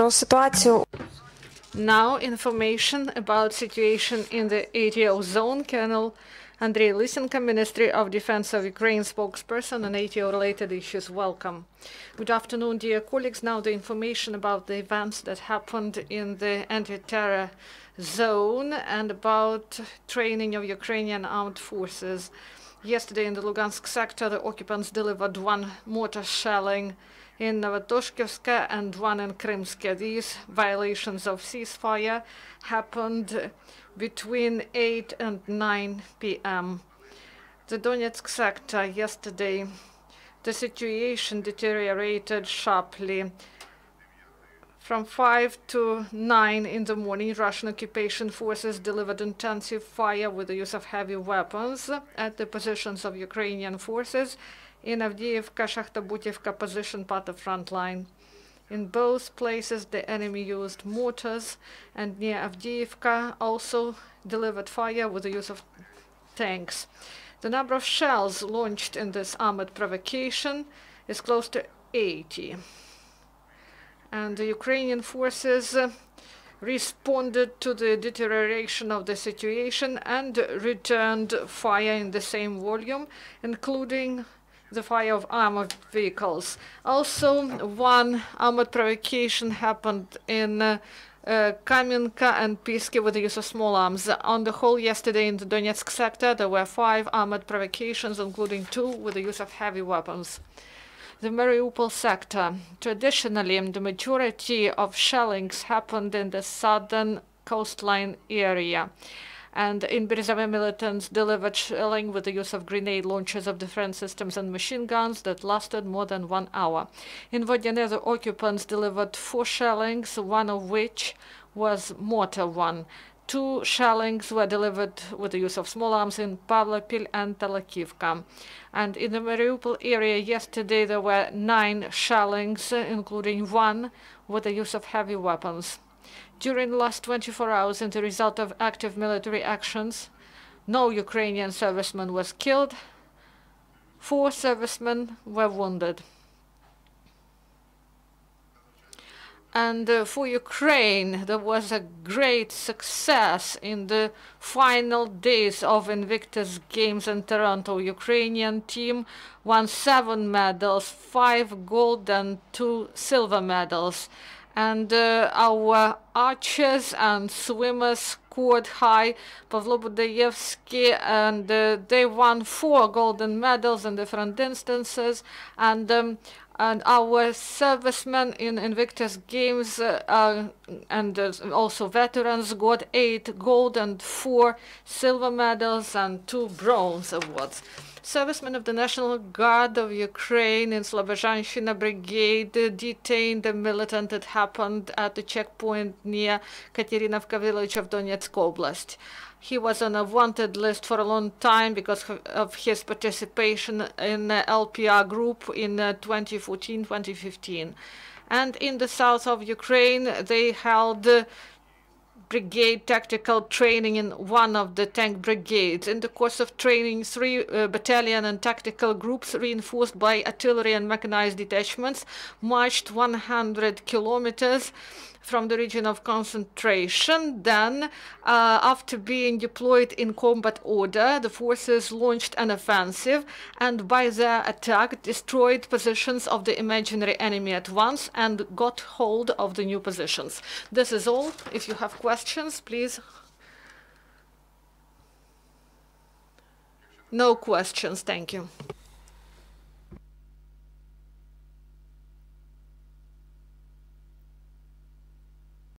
про ситуацію. Now, information about situation in the ATO zone. Colonel Andriy Lysenko, Ministry of Defense of Ukraine spokesperson on ATO-related issues. Welcome. Good afternoon, dear colleagues. Now the information about the events that happened in the anti-terror zone and about training of Ukrainian armed forces. Yesterday in the Lugansk sector, the occupants delivered one mortar shelling in Novatoshkivska and one in Krymsk. These violations of ceasefire happened between 8 and 9 p.m. The Donetsk sector yesterday, the situation deteriorated sharply. From 5 to 9 in the morning, Russian occupation forces delivered intensive fire with the use of heavy weapons at the positions of Ukrainian forces in Avdiivka, Shakhtabutevka position, part of front line. In both places, the enemy used mortars, and near Avdiivka also delivered fire with the use of tanks. The number of shells launched in this armored provocation is close to 80. And the Ukrainian forces responded to the deterioration of the situation and returned fire in the same volume, including the fire of armored vehicles. Also, one armored provocation happened in Kamenka and Piski with the use of small arms. On the whole, yesterday in the Donetsk sector, there were 5 armored provocations, including 2 with the use of heavy weapons. The Mariupol sector. Traditionally, the majority of shellings happened in the southern coastline area. And in Berezovye, militants delivered shelling with the use of grenade launchers of different systems and machine guns that lasted more than 1 hour. In Vodyane, the occupants delivered 4 shellings, one of which was mortar one. 2 shellings were delivered with the use of small arms in Pavlopil and Talakivka. And in the Mariupol area yesterday there were 9 shellings, including 1 with the use of heavy weapons. During the last 24 hours, as a result of active military actions, no Ukrainian serviceman was killed. 4 servicemen were wounded. And for Ukraine, there was a great success in the final days of Invictus Games in Toronto. Ukrainian team won 7 medals, 5 gold and 2 silver medals. And our archers and swimmers scored high. Pavlo Budayevsky, and they won 4 golden medals in different instances. And our servicemen in Invictus Games and also veterans got 8 gold and 4 silver medals and 2 bronze awards. Servicemen of the National Guard of Ukraine in Slobozhanщina Brigade detained a militant. It happened at the checkpoint near Katerinovka village of Donetsk Oblast. He was on a wanted list for a long time because of his participation in the LPR group in 2014-2015. And in the south of Ukraine, they held brigade tactical training in one of the tank brigades. In the course of training, 3 battalion and tactical groups reinforced by artillery and mechanized detachments marched 100 kilometers from the region of concentration. Then, after being deployed in combat order, the forces launched an offensive and by their attack destroyed positions of the imaginary enemy at once and got hold of the new positions. This is all. If you have questions, please. No questions. Thank you.